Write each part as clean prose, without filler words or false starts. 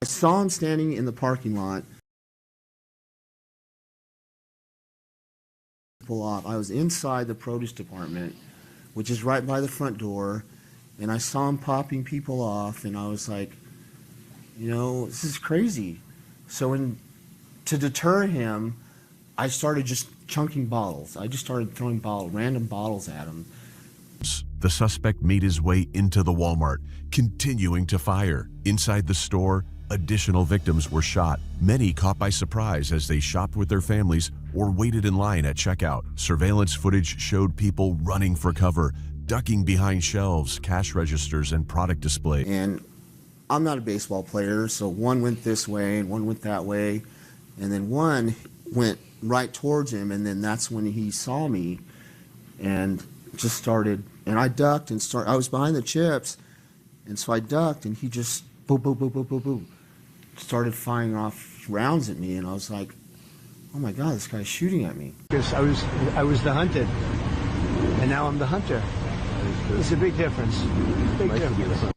I saw him standing in the parking lot. Pull off. I was inside the produce department, which is right by the front door, and I saw him popping people off, and I was like, this is crazy. So to deter him, I started just chunking bottles. I just started throwing random bottles at him. The suspect made his way into the Walmart, continuing to fire. Inside the store, additional victims were shot, many caught by surprise as they shopped with their families or waited in line at checkout. Surveillance footage showed people running for cover, ducking behind shelves, cash registers, and product display. And I'm not a baseball player, so one went this way and one went that way, and then one went right towards him, and then that's when he saw me and just started, and I ducked and I was behind the chips, and so I ducked, and he just boom, boom, boom, boom, boom, boom, started firing off rounds at me, and I was like, oh my God, this guy's shooting at me. Because I was the hunted, and now I'm the hunter. It's a big difference. Big difference.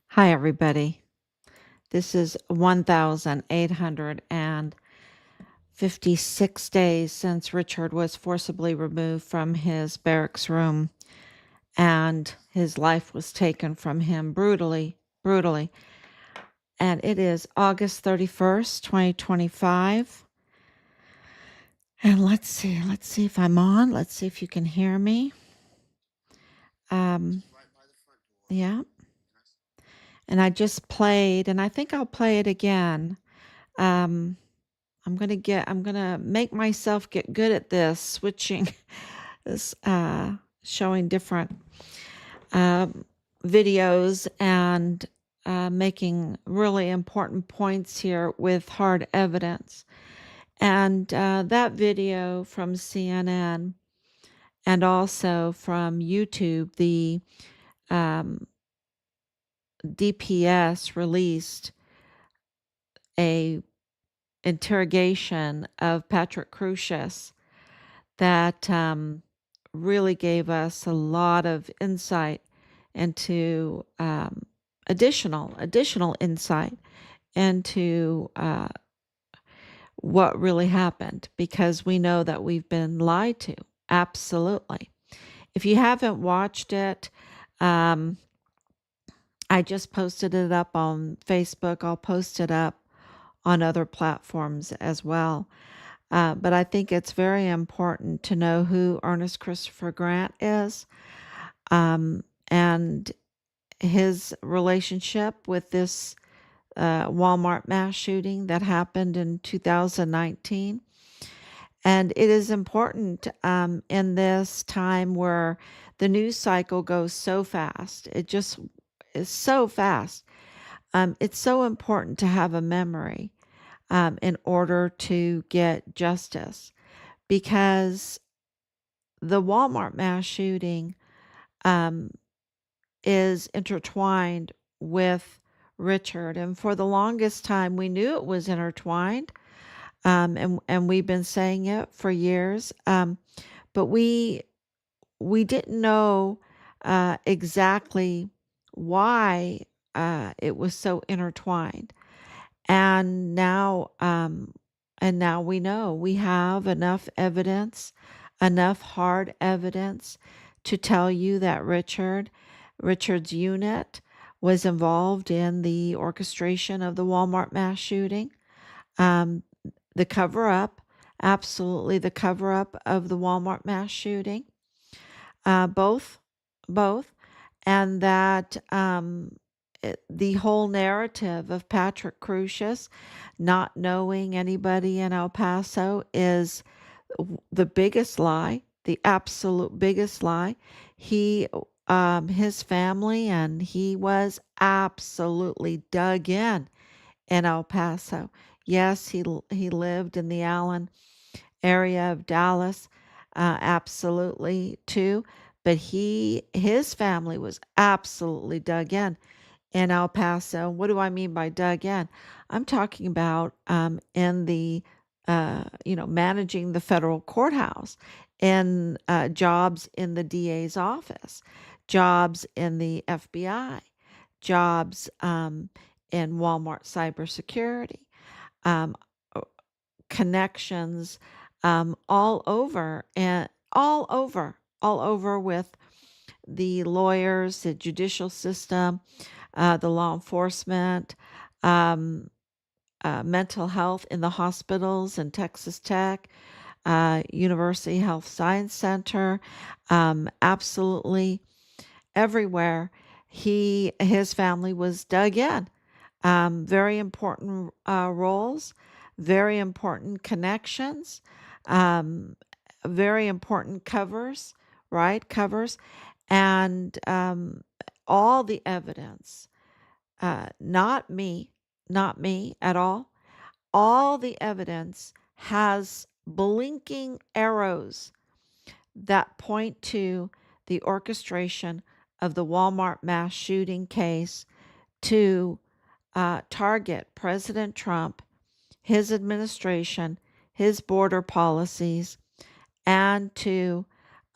Hi, everybody. This is 1,856 days since Richard was forcibly removed from his barracks room and his life was taken from him brutally. And it is August 31st, 2025. And let's see if I'm on. Let's see if you can hear me. Yeah. And I just played, and I think I'll play it again. I'm gonna make myself get good at this, switching this, showing different videos and making really important points here with hard evidence. And that video from CNN and also from YouTube, the DPS released a interrogation of Patrick Crucius that really gave us a lot of insight into additional insight into what really happened, because we know that we've been lied to. Absolutely. If you haven't watched it, I just posted it up on Facebook. I'll post it up on other platforms as well. But I think it's very important to know who Ernest Christopher Grant is, and his relationship with this Walmart mass shooting that happened in 2019. And it is important in this time where the news cycle goes so fast. It just is so fast. It's so important to have a memory in order to get justice, because the Walmart mass shooting is intertwined with Richard. And for the longest time, we knew it was intertwined. And we've been saying it for years. But we didn't know exactly why it was so intertwined. And now we know. We have enough evidence, enough hard evidence to tell you that Richard's unit was involved in the orchestration of the Walmart mass shooting. The cover-up, absolutely the cover-up of the Walmart mass shooting, both, and that the whole narrative of Patrick Crucius not knowing anybody in El Paso is the biggest lie, the absolute biggest lie. His family, and he was absolutely dug in El Paso. Yes, he lived in the Allen area of Dallas, absolutely too. But his family was absolutely dug in El Paso. What do I mean by dug in? I'm talking about in the managing the federal courthouse, and jobs in the DA's office, jobs in the FBI, jobs in Walmart cybersecurity, um, connections all over and all over with the lawyers, the judicial system, the law enforcement, um, mental health in the hospitals and Texas Tech, University Health Science Center, absolutely everywhere. His family was dug in. Very important roles, very important connections, um, very important covers, right? Covers, and all the evidence. Not me, not me at all. All the evidence has blinking arrows that point to the orchestration of the Walmart mass shooting case to target President Trump, his administration, his border policies, and to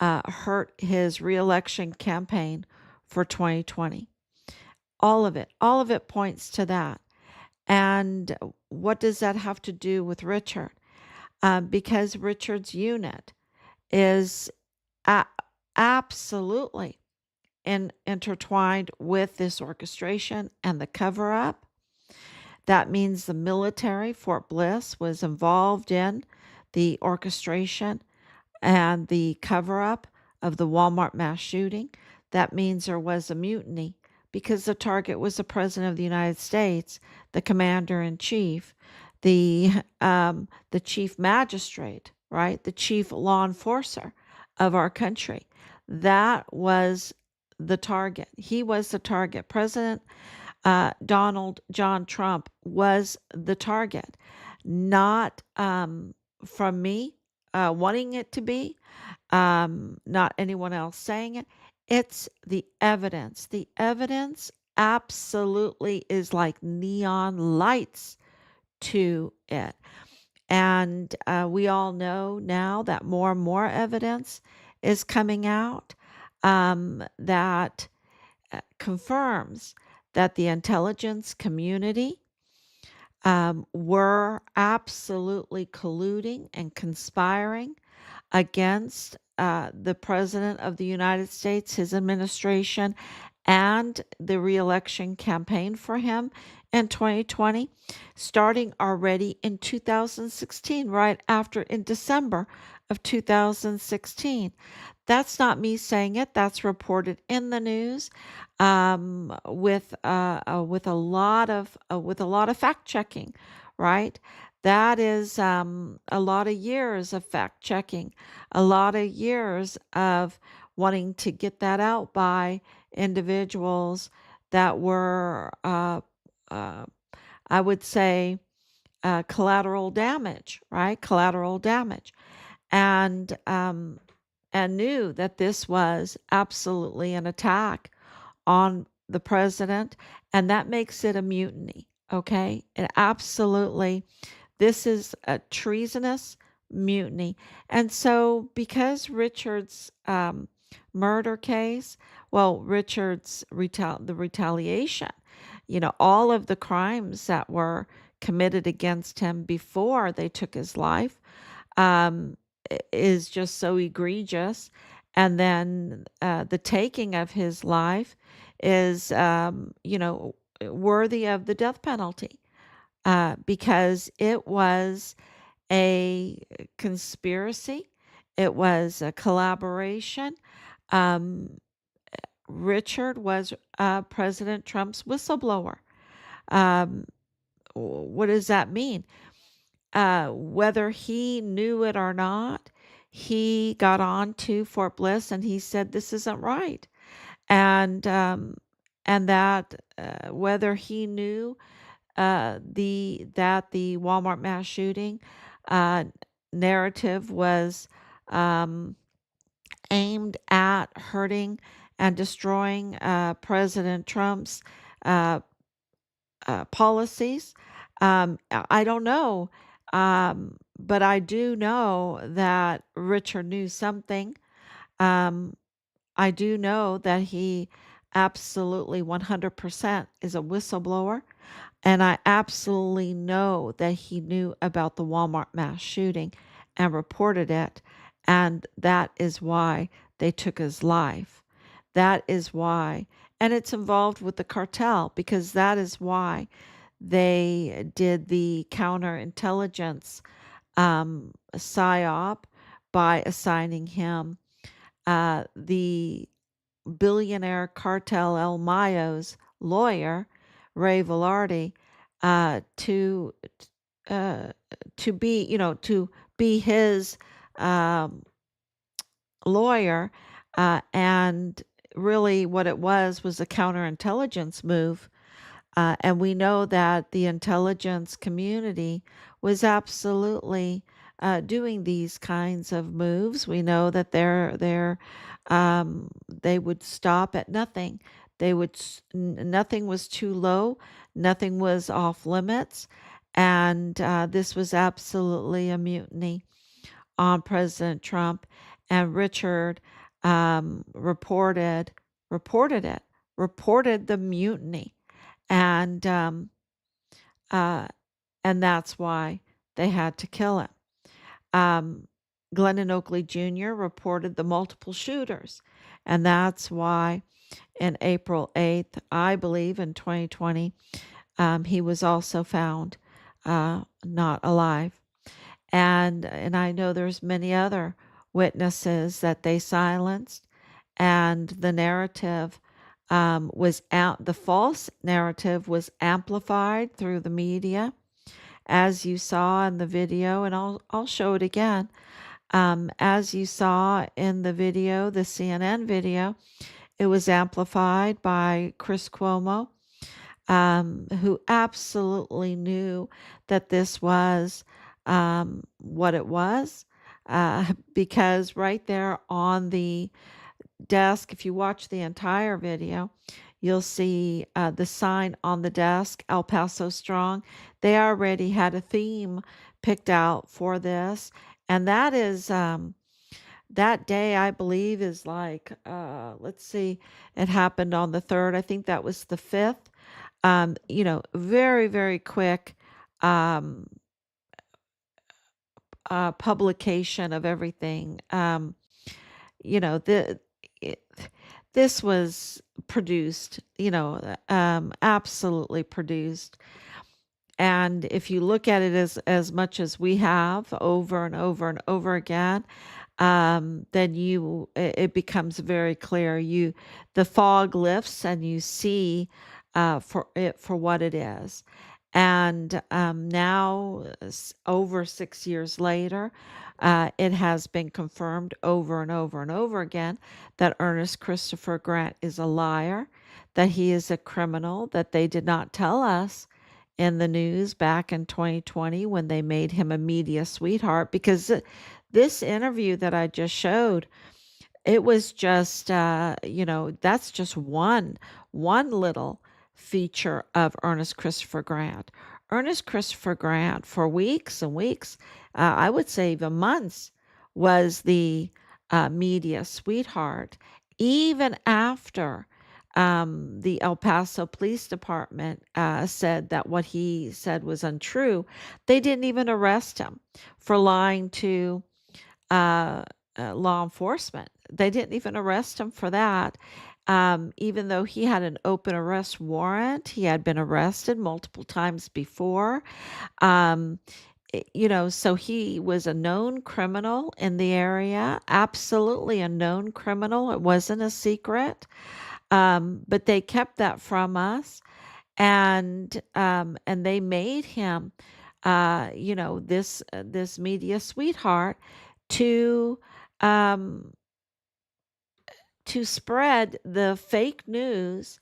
hurt his reelection campaign for 2020. All of it points to that. And what does that have to do with Richard? Because Richard's unit is a- absolutely intertwined with this orchestration and the cover up. That means the military, Fort Bliss, was involved in the orchestration and the cover up of the Walmart mass shooting. That means there was a mutiny because the target was the President of the United States, the Commander in Chief, the Chief Magistrate, right, the Chief Law Enforcer of our country. That was the target. He was the target. President Donald John Trump was the target, not from me wanting it to be, not anyone else saying it. It's the evidence. The evidence absolutely is like neon lights to it. And we all know now that more and more evidence is coming out that confirms that the intelligence community were absolutely colluding and conspiring against the President of the United States, his administration, and the reelection campaign for him in 2020, starting already in 2016, right after in December of 2016. That's not me saying it. That's reported in the news with a lot of fact checking, right? That is a lot of years of fact checking, a lot of years of wanting to get that out by individuals that were, I would say, collateral damage, right? Collateral damage, and and knew that this was absolutely an attack on the president, and that makes it a mutiny. Okay, it absolutely, this is a treasonous mutiny. And so, because Richard's murder case, well, Richard's the retaliation, all of the crimes that were committed against him before they took his life, um, is just so egregious. And then the taking of his life is, worthy of the death penalty because it was a conspiracy, it was a collaboration. Um, Richard was President Trump's whistleblower. Um, what does that mean? Whether he knew it or not, he got on to Fort Bliss and he said, "This isn't right," and that whether he knew the Walmart mass shooting uh, narrative was um, aimed at hurting and destroying President Trump's uh, policies. I don't know. but I do know that Richard knew something. Um, I do know that he absolutely 100% is a whistleblower. And I absolutely know that he knew about the Walmart mass shooting and reported it. And that is why they took his life. That is why. And it's involved with the cartel because that is why they did the counterintelligence psyop by assigning him the billionaire cartel El Mayo's lawyer, Ray Velarde, to uh, to be his um, lawyer, and really what it was a counterintelligence move. And we know that the intelligence community was absolutely doing these kinds of moves. We know that they would stop at nothing. Nothing was too low, nothing was off limits, and this was absolutely a mutiny on President Trump. And Richard reported it, reported the mutiny, and uh, and that's why they had to kill him. Um, Glennon Oakley Jr. reported the multiple shooters, and that's why in April 8th, I believe in 2020, he was also found not alive. And I know there's many other witnesses that they silenced, and the narrative was out. The false narrative was amplified through the media, as you saw in the video, and I'll show it again. As you saw in the video, the CNN video, it was amplified by Chris Cuomo, who absolutely knew that this was what it was, because right there on the desk, if you watch the entire video, you'll see the sign on the desk, El Paso Strong. They already had a theme picked out for this, and that is that day, I believe, is like, let's see, it happened on the 3rd. I think that was the 5th. Very, very quick um, publication of everything. You know, the it, this was produced, absolutely produced. And if you look at it as much as we have over and over and over again, then it becomes very clear. The fog lifts and you see for what it is. And now, over 6 years later, it has been confirmed over and over and over again that Ernest Christopher Grant is a liar, that he is a criminal, that they did not tell us in the news back in 2020 when they made him a media sweetheart, because this interview that I just showed, it was just that's just one little feature of Ernest Christopher Grant. Ernest Christopher Grant, for weeks and weeks, I would say even months, was the media sweetheart, even after the El Paso Police Department said that what he said was untrue. They didn't even arrest him for lying to uh, law enforcement. They didn't even arrest him for that. Even though he had an open arrest warrant, he had been arrested multiple times before. Um, so he was a known criminal in the area, absolutely a known criminal. It wasn't a secret. But they kept that from us, and they made him, this media sweetheart to um, to spread the fake news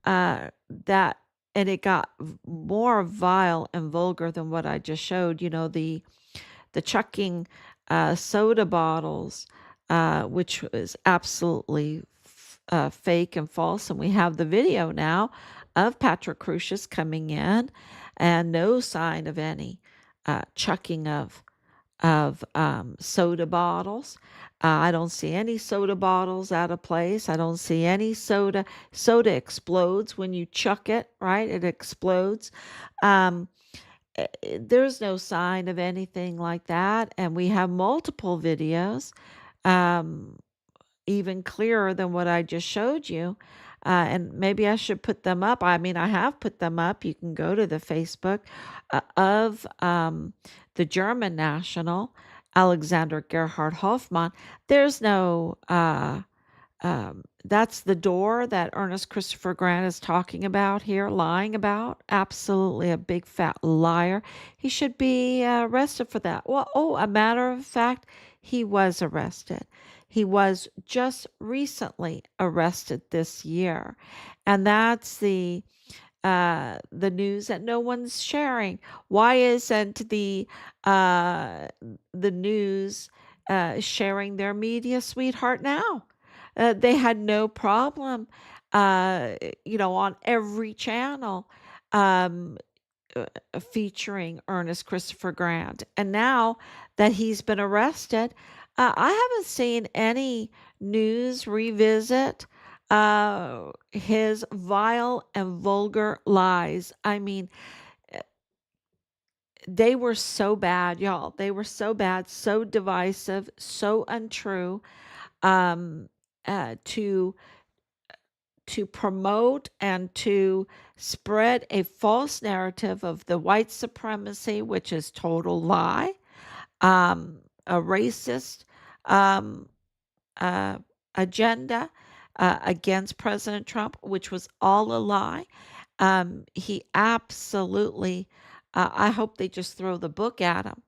that, and it got more vile and vulgar than what I just showed. The chucking soda bottles, which was absolutely fake and false. And we have the video now of Patrick Crucius coming in, and no sign of any chucking of of soda bottles. I don't see any soda bottles out of place. I don't see any soda. Soda explodes when you chuck it, right? It explodes. Um, there's no sign of anything like that. And we have multiple videos, um, even clearer than what I just showed you. And maybe I should put them up. I mean, I have put them up. You can go to the Facebook of the German national, Alexander Gerhard Hoffmann. There's no that's the door that Ernest Christopher Grant is talking about here, lying about. Absolutely a big fat liar. He should be arrested for that. Well, oh, a matter of fact, he was arrested. He was just recently arrested this year. And that's the news that no one's sharing. Why isn't the news sharing their media sweetheart now? They had no problem, uh, on every channel, um, featuring Ernest Christopher Grant. And now that he's been arrested, I haven't seen any news revisit his vile and vulgar lies. I mean, they were so bad, y'all. They were so bad, so divisive, so untrue. Um, to promote and to spread a false narrative of the white supremacy, which is total lie, a racist um, uh, agenda against President Trump, which was all a lie. He absolutely, I hope they just throw the book at him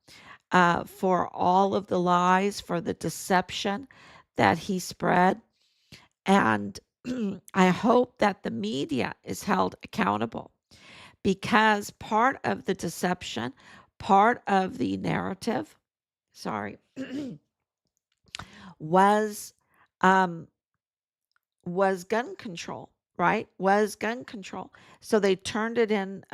for all of the lies, for the deception that he spread. And I hope that the media is held accountable because part of the deception, part of the narrative, sorry, was um, was gun control, right? Was gun control. So they turned it in.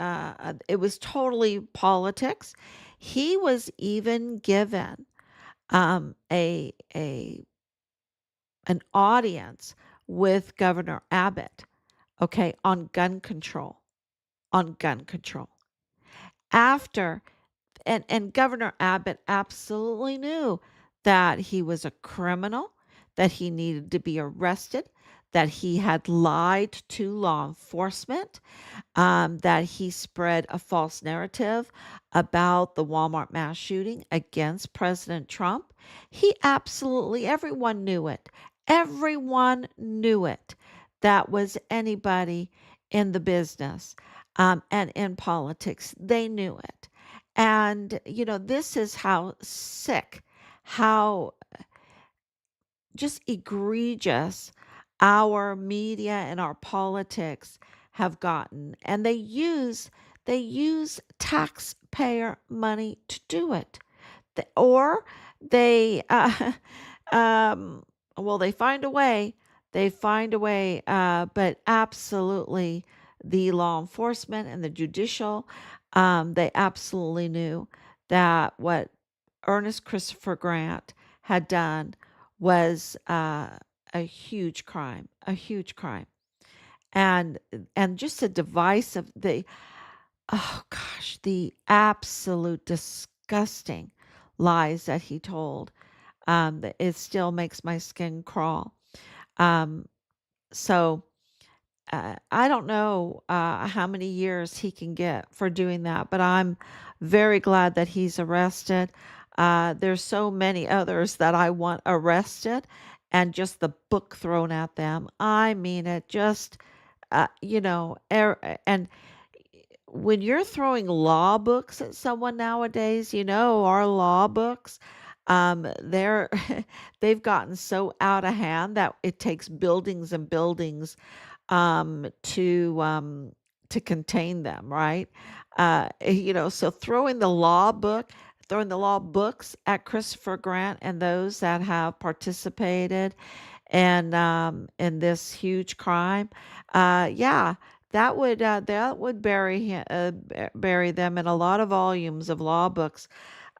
It was totally politics. He was even given a an audience with Governor Abbott, okay, on gun control, on gun control. After and Governor Abbott absolutely knew that he was a criminal, that he needed to be arrested, that he had lied to law enforcement, that he spread a false narrative about the Walmart mass shooting against President Trump. He absolutely, everyone knew it. Everyone knew it. That was anybody in the business and in politics. They knew it. And, this is how sick, how just egregious our media and our politics have gotten. And they use taxpayer money to do it. Or they um well, they find a way. They find a way, but absolutely the law enforcement and the judicial, they absolutely knew that what Ernest Christopher Grant had done was a huge crime, a huge crime. And just a device of the oh gosh, the absolute disgusting lies that he told. That it still makes my skin crawl. Um, so I don't know how many years he can get for doing that, but I'm very glad that he's arrested. There's so many others that I want arrested and just the book thrown at them. I mean, it just, and when you're throwing law books at someone nowadays, our law books, they're they've gotten so out of hand that it takes buildings and buildings to contain them, right? So throwing the law books at Christopher Grant and those that have participated in this huge crime, yeah, that would bury bury them in a lot of volumes of law books.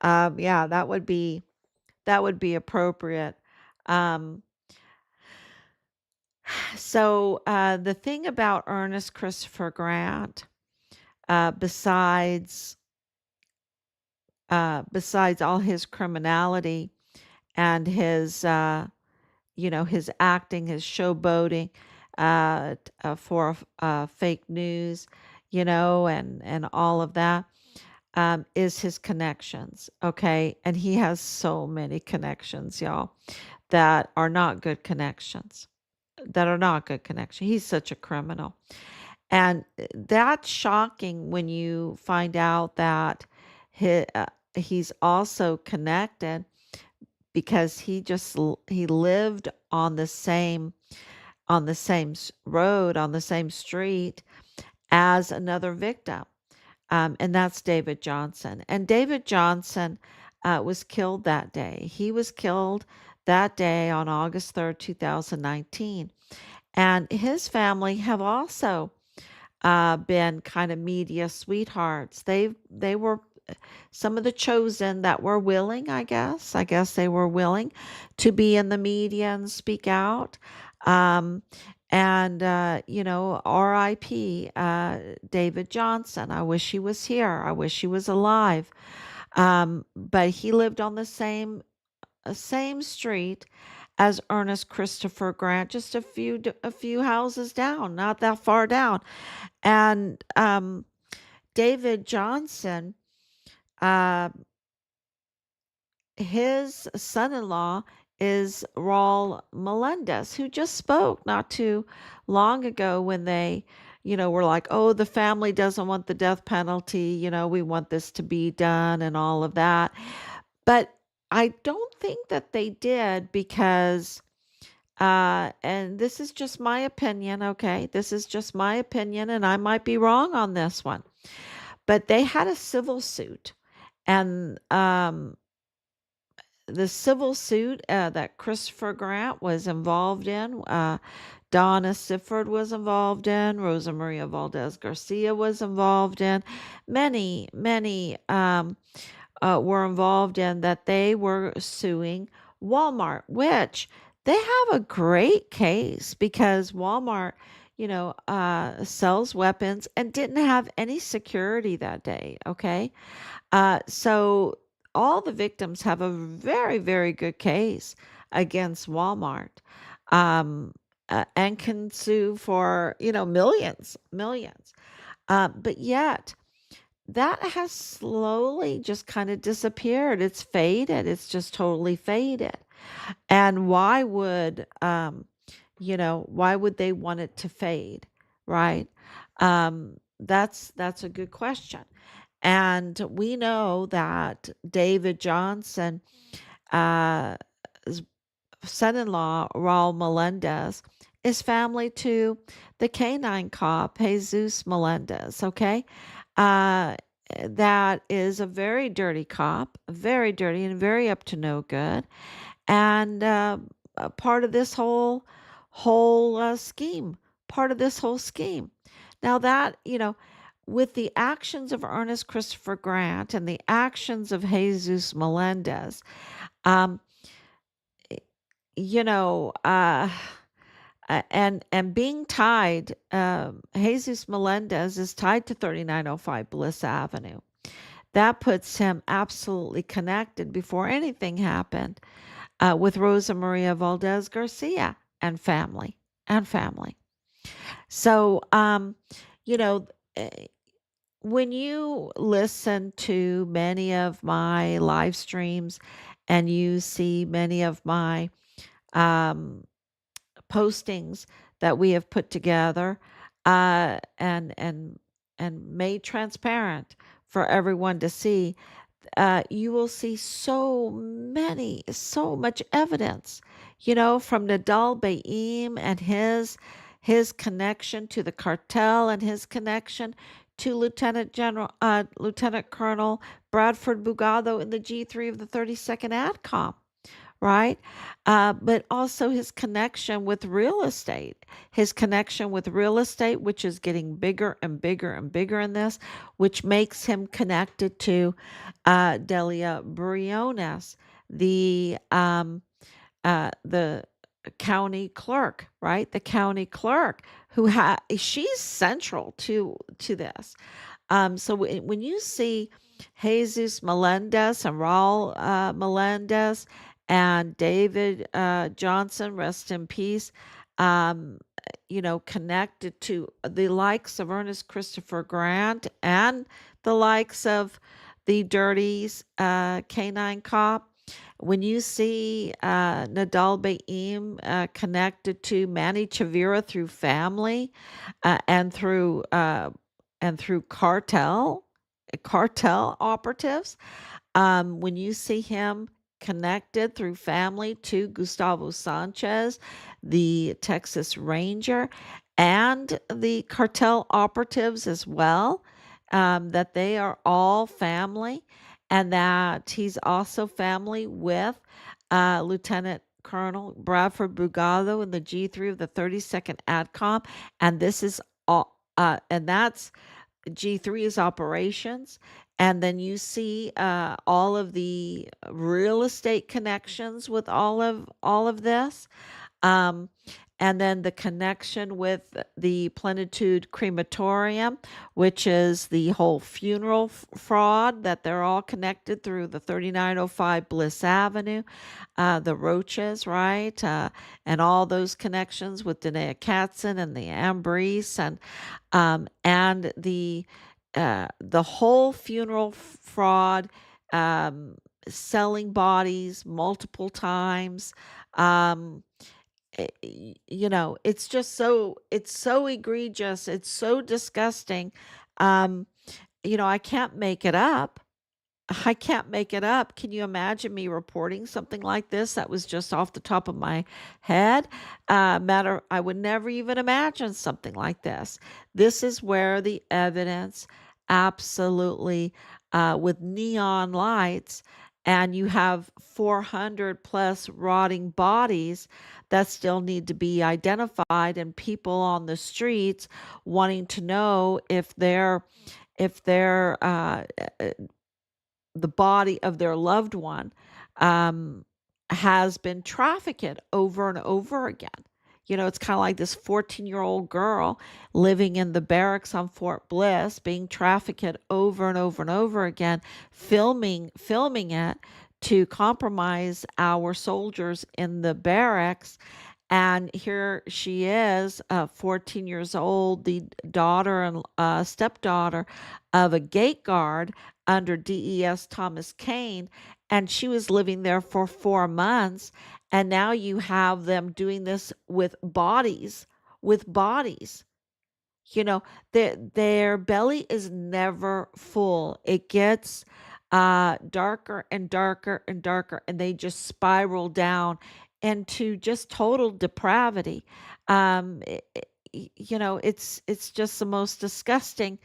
Yeah, that would be appropriate. Um, the thing about Ernest Christopher Grant, besides besides all his criminality and his his acting, his showboating for fake news, and all of that, is his connections. Okay, and he has so many connections, y'all, that are not good connections. That are not good connections. He's such a criminal. And that's shocking when you find out that he, uh, he's also connected because he lived on the same road, on the same street as another victim. And that's David Johnson. And David Johnson was killed that day. He was killed that day on August 3rd, 2019. And his family have also been kind of media sweethearts. They were some of the chosen that were willing, I guess. I guess they were willing to be in the media and speak out. Um, R.I.P. David Johnson. I wish he was here. I wish he was alive. But he lived on the same street as Ernest Christopher Grant, just a few houses down, not that far down. And David Johnson, uh, his son-in-law is Raul Melendez, who just spoke not too long ago when they, were like, oh, the family doesn't want the death penalty. We want this to be done and all of that. But I don't think that they did because, and this is just my opinion, okay? This is just my opinion, and I might be wrong on this one. But they had a civil suit, and the civil suit that Christopher Grant was involved in, Donna Sifford was involved in, Rosa Maria Valdez Garcia was involved in, many were involved in that they were suing Walmart, which they have a great case because Walmart, sells weapons and didn't have any security that day. Okay. So all the victims have a very, very good case against Walmart, um, and can sue for, millions, millions. But yet, that has slowly just kind of disappeared. It's faded. It's just totally faded. And why would they want it to fade, right? That's a good question. And we know that David Johnson, uh, son-in-law Raul Melendez, is family to the canine cop Jesus Melendez. Okay, uh, that is a very dirty cop, very dirty and very up to no good, and a part of this whole scheme. Part of this whole scheme. Now that with the actions of Ernest Christopher Grant and the actions of Jesus Melendez, um, you know, uh, and being tied, Jesus Melendez is tied to 3905 Bliss Avenue. That puts him absolutely connected before anything happened with Rosa Maria Valdez Garcia and family and family. So, you know, eh, when you listen to many of my live streams and you see many of my um, postings that we have put together and made transparent for everyone to see, you will see so much evidence, from Nadal Baim and his connection to the cartel and his connection to Lieutenant Colonel Bradford Bugado in the G3 of the 32nd ADCOM, right? But also his connection with real estate, which is getting bigger and bigger and bigger in this, which makes him connected to Delia Briones, the county clerk, right? The county clerk she's central to this. So when you see Jesus Melendez and Raul Melendez and David Johnson, rest in peace, um, connected to the likes of Ernest Christopher Grant and the likes of the Dirties canine cop. When you see Nadal Baim connected to Manny Chavira through family and through cartel operatives, when you see him connected through family to Gustavo Sanchez, the Texas Ranger, and the cartel operatives as well, that they are all family, and that he's also family with Lieutenant Colonel Bradford Brugado in the G3 of the 32nd ADCOM, and this is all, and that's G3 is operations. And then you see all of the real estate connections with all of this. Um, and then the connection with the Plenitude Crematorium, which is the whole funeral fraud, that they're all connected through the 3905 Bliss Avenue, the Roaches, right? And all those connections with Danae Katzen and the Ambrise and the whole funeral fraud, um, selling bodies multiple times. Um, it's so egregious. It's so disgusting. Um, I can't make it up. I can't make it up. Can you imagine me reporting something like this that was just off the top of my head? I would never even imagine something like this. This is where the evidence absolutely, with neon lights, and you have 400 plus rotting bodies that still need to be identified, and people on the streets wanting to know if they're the body of their loved one um, has been trafficked over and over again. It's kind of like this 14-year-old girl living in the barracks on Fort Bliss being trafficked over and over and over again, filming it to compromise our soldiers in the barracks. And here she is, 14 years old, the daughter and stepdaughter of a gate guard under DES Thomas Kane, and she was living there for 4 months. And now you have them doing this with bodies. Their belly is never full. It gets darker and darker and darker, and they just spiral down into just total depravity. It's just the most disgusting.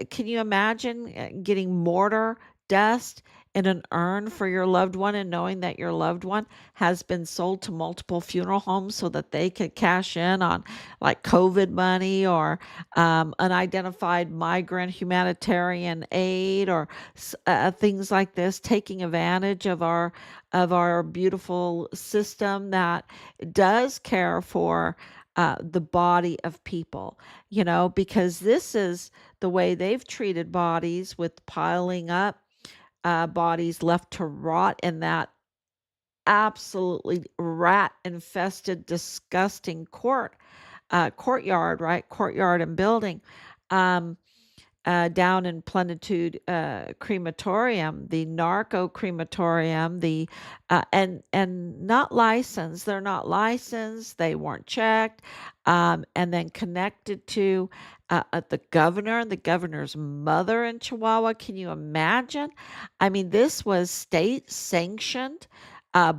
Can you imagine getting mortar dust in an urn for your loved one and knowing that your loved one has been sold to multiple funeral homes so that they could cash in on like COVID money or unidentified migrant humanitarian aid or things like this, taking advantage of our beautiful system that does care for the body of people, because this is the way they've treated bodies, with piling up bodies left to rot in that absolutely rat infested, disgusting courtyard, right? Courtyard and building. Um, Down in Plenitude Crematorium, the narco crematorium, and not licensed. They're not licensed. They weren't checked, and then connected to the governor and the governor's mother in Chihuahua. Can you imagine? I mean, this was state sanctioned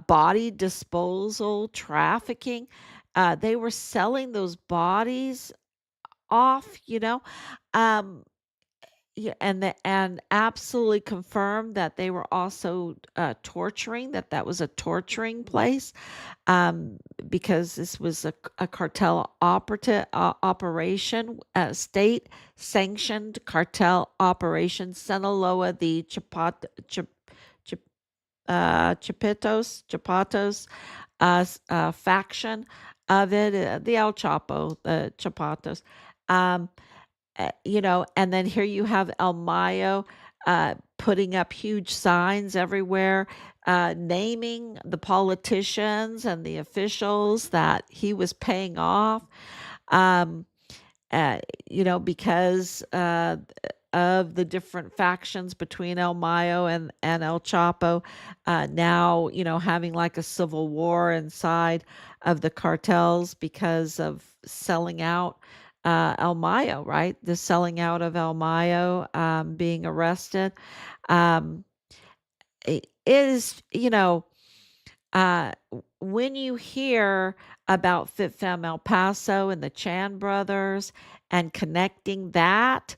body disposal, trafficking. They were selling those bodies off. Um, Yeah, and absolutely confirmed that they were also torturing, that was a torturing place, um, because this was a cartel operation, a state sanctioned cartel operation. Sinaloa, the Chapatos faction of it, the El Chapo, the Chapatos. Um, and then here you have El Mayo putting up huge signs everywhere, naming the politicians and the officials that he was paying off, um, uh, because of the different factions between El Mayo and El Chapo, now, having like a civil war inside of the cartels because of selling out El Mayo, right? The selling out of El Mayo, being arrested. Um, it is, when you hear about Fit Femme El Paso and the Chan brothers and connecting that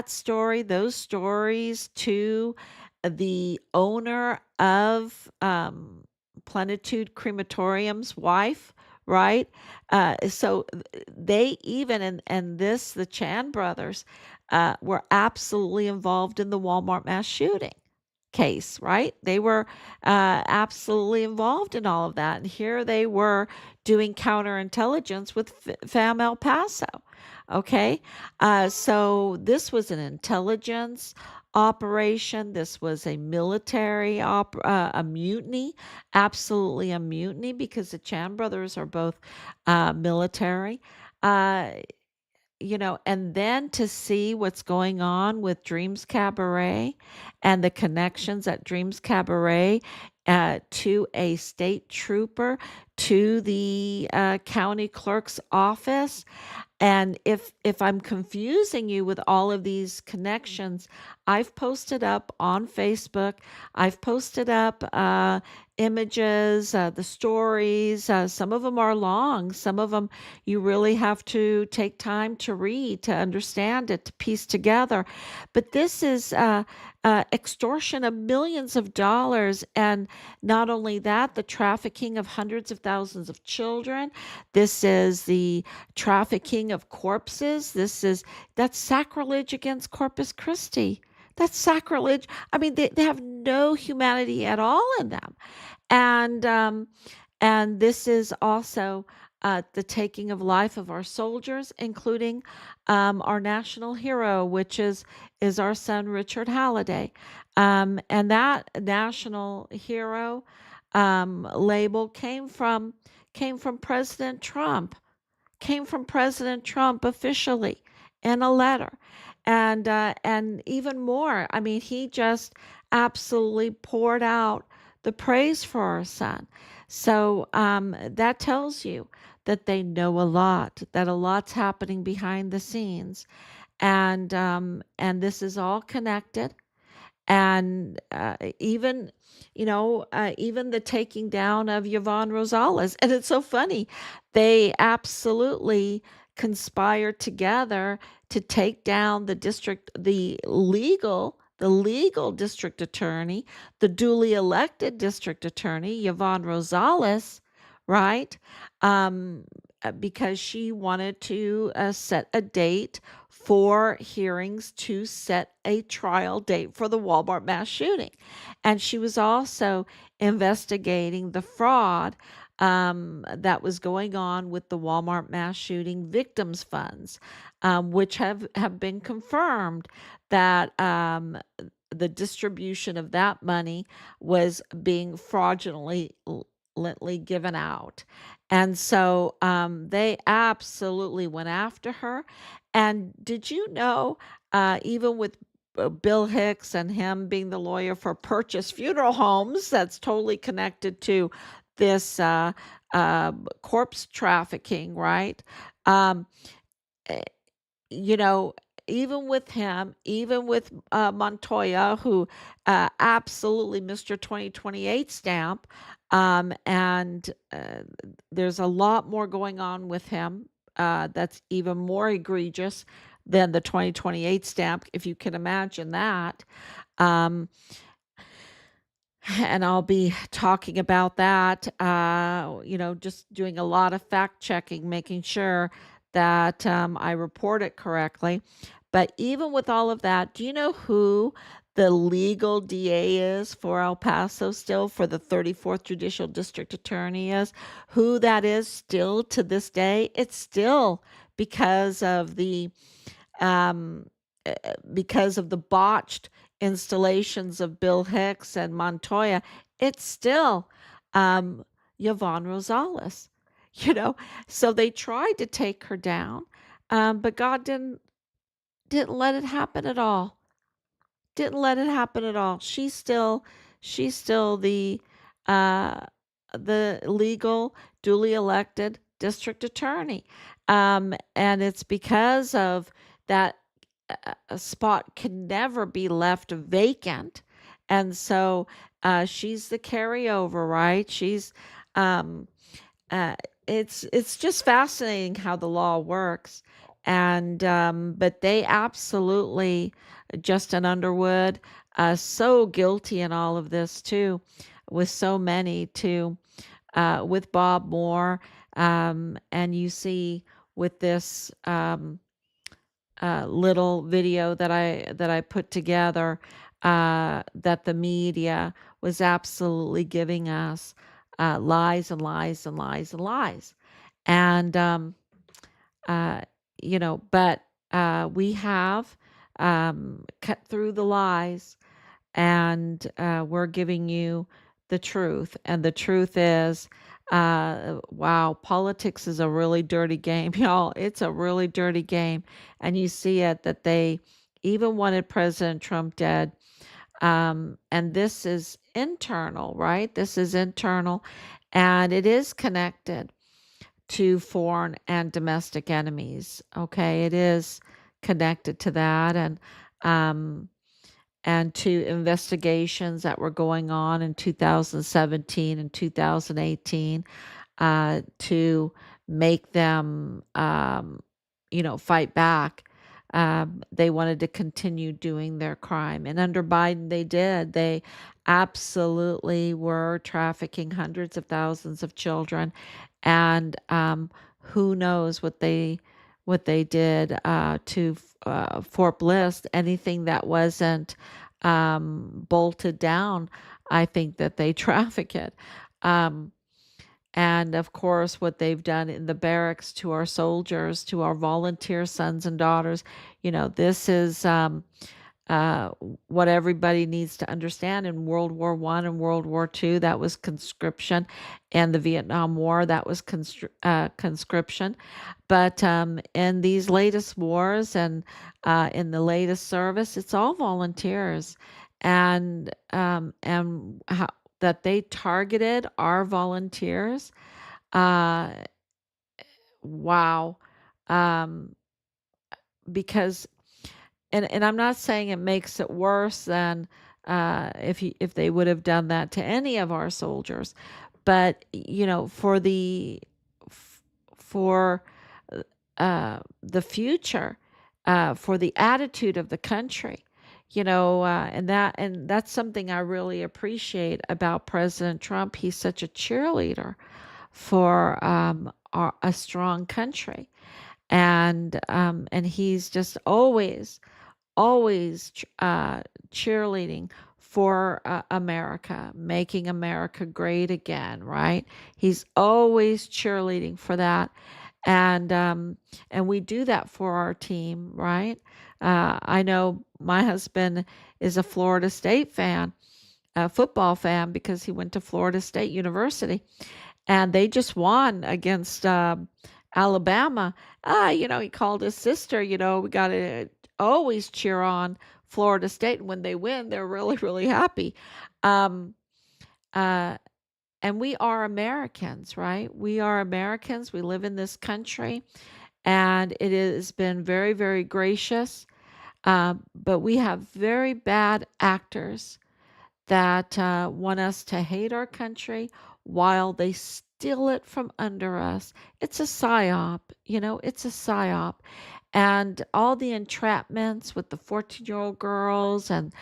story, those stories to the owner of Plenitude Crematorium's wife, right? So they even and this the Chan brothers were absolutely involved in the Walmart mass shooting case, right? They were absolutely involved in all of that. And here they were doing counterintelligence with FAM El Paso. Okay. So this was an intelligence operation. This was a military a mutiny, absolutely a mutiny because the Chan brothers are both military. Uh, and then to see what's going on with Dreams Cabaret and the connections at Dreams Cabaret to a state trooper, to the county clerk's office. And if I'm confusing you with all of these connections, I've posted up on Facebook. I've posted up images, the stories. Some of them are long. Some of them you really have to take time to read, to understand it, to piece together. But this is extortion of millions of dollars. And not only that, the trafficking of hundreds of thousands of children. This is the trafficking of corpses. That's sacrilege against Corpus Christi. That's sacrilege. I mean, they have no humanity at all in them. And this is also the taking of life of our soldiers, including our national hero, which is our son Richard Halliday. And that national hero label came from President Trump. Came from President Trump officially in a letter. And even more, I mean, he just absolutely poured out the praise for our son. So that tells you that they know a lot, that a lot's happening behind the scenes, and this is all connected. And even the taking down of Yvonne Rosales. And it's so funny. They absolutely conspired together to take down the legal district attorney, the duly elected district attorney, Yvonne Rosales, right? Um, because she wanted to set a date for hearings to set a trial date for the Walmart mass shooting. And she was also investigating the fraud that was going on with the Walmart mass shooting victims funds, which have been confirmed that the distribution of that money was being fraudulently given out. And so they absolutely went after her. And did you know, even with Bill Hicks and him being the lawyer for Purchase Funeral Homes, that's totally connected to this corpse trafficking, right? Um, eh, you know, even with him, even with Montoya, who absolutely Mr. 2028 stamp, and there's a lot more going on with him that's even more egregious than the 2028 stamp, if you can imagine that. Um, and I'll be talking about that, just doing a lot of fact checking, making sure that I report it correctly. But even with all of that, do you know who the legal DA is for El Paso still, for the 34th Judicial District Attorney is? Who that is still to this day? It's still because of the um, because of the botched installations of Bill Hicks and Montoya, it's still um, Yvonne Rosales. You know, so they tried to take her down, but God didn't let it happen at all. Didn't let it happen at all. She's still uh, the legal, duly elected district attorney, and it's because of that a spot can never be left vacant. And so she's the carryover, right? She's um, it's just fascinating how the law works. And but they absolutely, Justin Underwood, so guilty in all of this too, with so many too, with Bob Moore, and you see with this little video that I put together, that the media was absolutely giving us lies and lies and lies and lies, and uh, but we have cut through the lies, and we're giving you the truth. And the truth is, wow, politics is a really dirty game, y'all. It's a really dirty game. And you see it that they even wanted President Trump dead. And this is internal, right? This is internal, and it is connected to foreign and domestic enemies. Okay, it is connected to that, um, and to investigations that were going on in 2017 and 2018, to make them, fight back. They wanted to continue doing their crime. And under Biden, they did. They absolutely were trafficking hundreds of thousands of children. And who knows what they did to Fort Bliss. Anything that wasn't bolted down, I think that they traffic it. Um, and of course, what they've done in the barracks to our soldiers, to our volunteer sons and daughters, this is uh, what everybody needs to understand. In World War One and World War II, that was conscription, and the Vietnam War, that was conscription. But in these latest wars, and in the latest service, it's all volunteers, and how that they targeted our volunteers. Uh, wow. Um, because and I'm not saying it makes it worse than if they would have done that to any of our soldiers, but for the future, for the attitude of the country, and that's something I really appreciate about President Trump. He's such a cheerleader for a strong country, and he's just always cheerleading for America, making America great again, right? He's always cheerleading for that, and we do that for our team, right? I know my husband is a Florida State fan, a football fan, because he went to Florida State University, and they just won against Alabama. He called his sister. We got to always cheer on Florida State, and when they win, they're really, really happy. Um, uh, and we are Americans, right? We are Americans. We live in this country, and it has been very, very gracious. But we have very bad actors that want us to hate our country while they steal it from under us. It's a psyop, it's a psyop. and all the entrapments with the 14-year-old girls and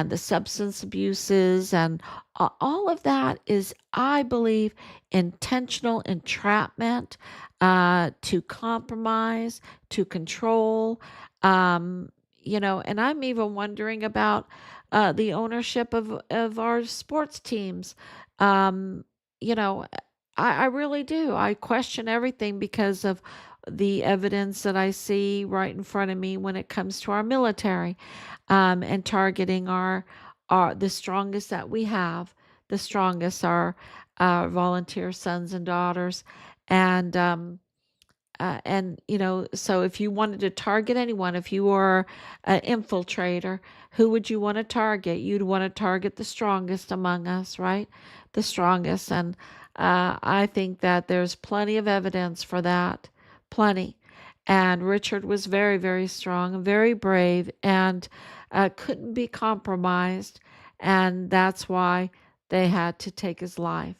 the substance abuses and all of that is, I believe, intentional entrapment, to compromise, to control. Um, and I'm even wondering about the ownership of our sports teams. Um, you know, I really do. I question everything because of the evidence that I see right in front of me when it comes to our military, and targeting our the strongest that we have, the strongest are volunteer sons and daughters, and so if you wanted to target anyone, if you were an infiltrator, who would you want to target? You'd want to target the strongest among us, right? The strongest. And I think that there's plenty of evidence for that. Plenty. And Richard was very, very strong, very brave, and couldn't be compromised. And that's why they had to take his life.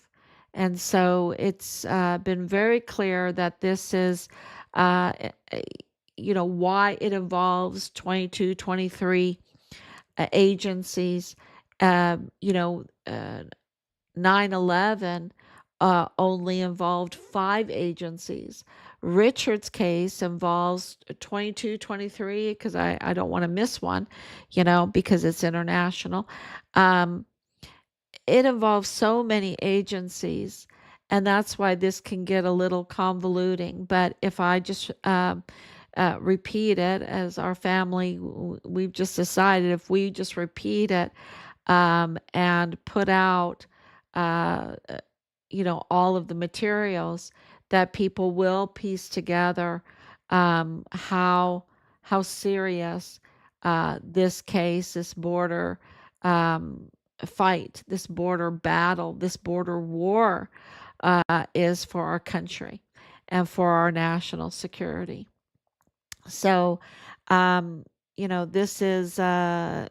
And so it's been very clear that this is, uh, eh, why it involves 22, 23 agencies. Uh, you know, uh, 9/11 only involved 5 agencies. Richard's case involves 22, 23, because I don't want to miss one, because it's international. Um, it involves so many agencies, and that's why this can get a little convoluting. But if I just repeat it, as our family, we've just decided, if we just repeat it, and put out, uh, uh, all of the materials, that people will piece together how serious this case, this border um, fight, this border battle, this border war is for our country and for our national security. So, um, this is a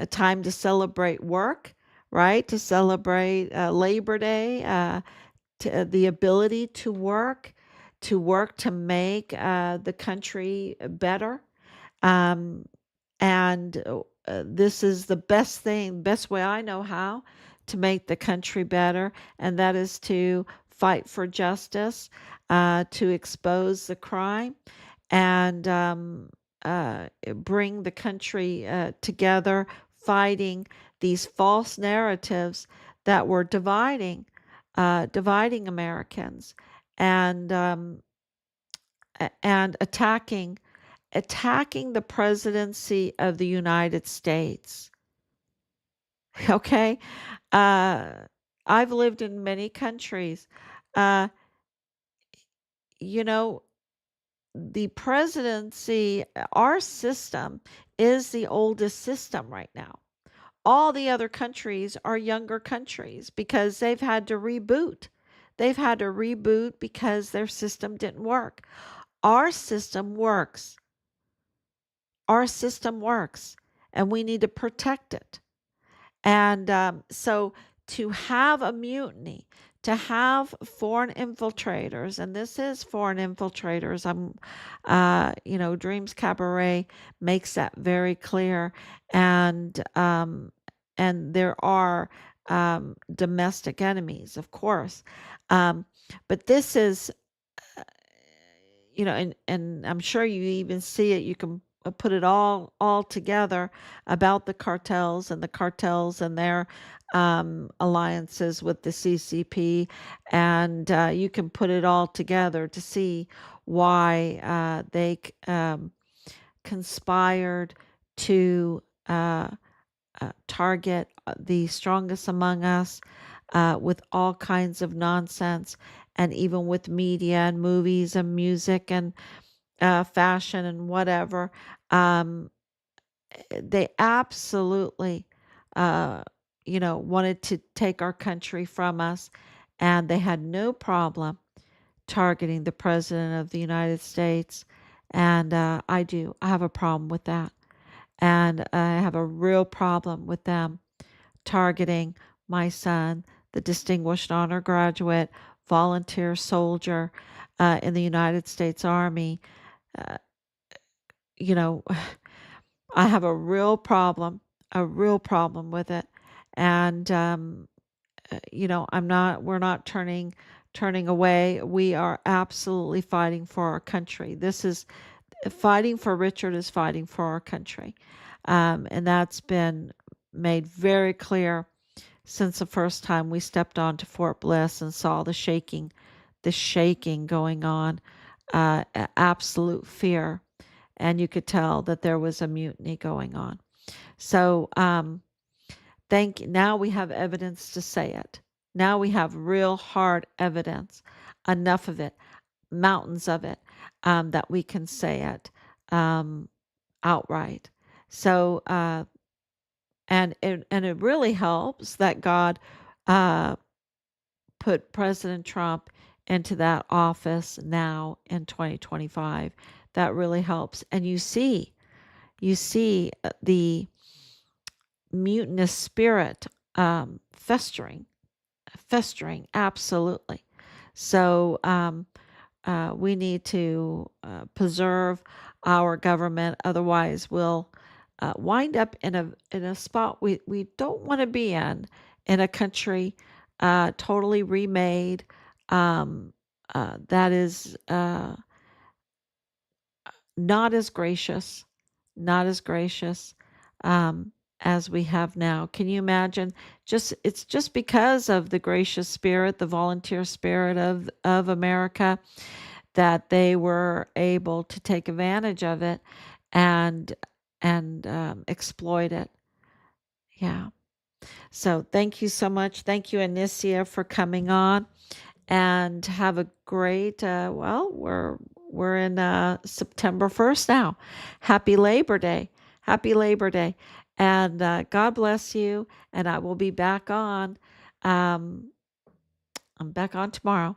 time to celebrate work, right? To celebrate Labor Day, the ability to work to make the country better. Um, and this is the best thing, best way I know how to make the country better, and that is to fight for justice, to expose the crime, and bring the country together, fighting these false narratives that were dividing Americans, and attacking the presidency of the United States. Okay, uh, I've lived in many countries. Uh, you know, the presidency, our system is the oldest system right now. All the other countries are younger countries because they've had to reboot. They've had to reboot because their system didn't work. Our system works. Our system works, and we need to protect it. And so to have a mutiny, to have foreign infiltrators, and this is foreign infiltrators. Dreams Cabaret makes that very clear, and there are domestic enemies, of course, um, but this is and I'm sure you even see it. You can put it all together about the cartels and their alliances with the CCP, and you can put it all together to see why they conspired to target the strongest among us with all kinds of nonsense, and even with media and movies and music and fashion and whatever. Um, they absolutely, wanted to take our country from us, and they had no problem targeting the President of the United States. And I do. I have a problem with that. And I have a real problem with them targeting my son, the Distinguished Honor Graduate, volunteer soldier in the United States Army. Uh, you know, I have a real problem with it. And, we're not turning away. We are absolutely fighting for our country. This is fighting for Richard is fighting for our country. And that's been made very clear since the first time we stepped onto Fort Bliss and saw the shaking going on, absolute fear. And you could tell that there was a mutiny going on. So, now we have evidence to say it. Now we have real hard evidence, enough of it, mountains of it, that we can say it um, outright. So, and it really helps that God uh, put President Trump into that office now in 2025. That really helps, and you see the mutinous spirit festering, absolutely. So we need to preserve our government, otherwise we'll wind up in a spot we don't want to be in a country totally remade, that is not as gracious, not as gracious um, as we have now. Can you imagine? It's just because of the gracious spirit, the volunteer spirit of America, that they were able to take advantage of it and exploit it. Yeah. So thank you so much. Thank you, Anicia, for coming on, and have a great. We're in September 1st now. Happy Labor Day. Happy Labor Day. And God bless you. And I will be back on. I'm back on tomorrow.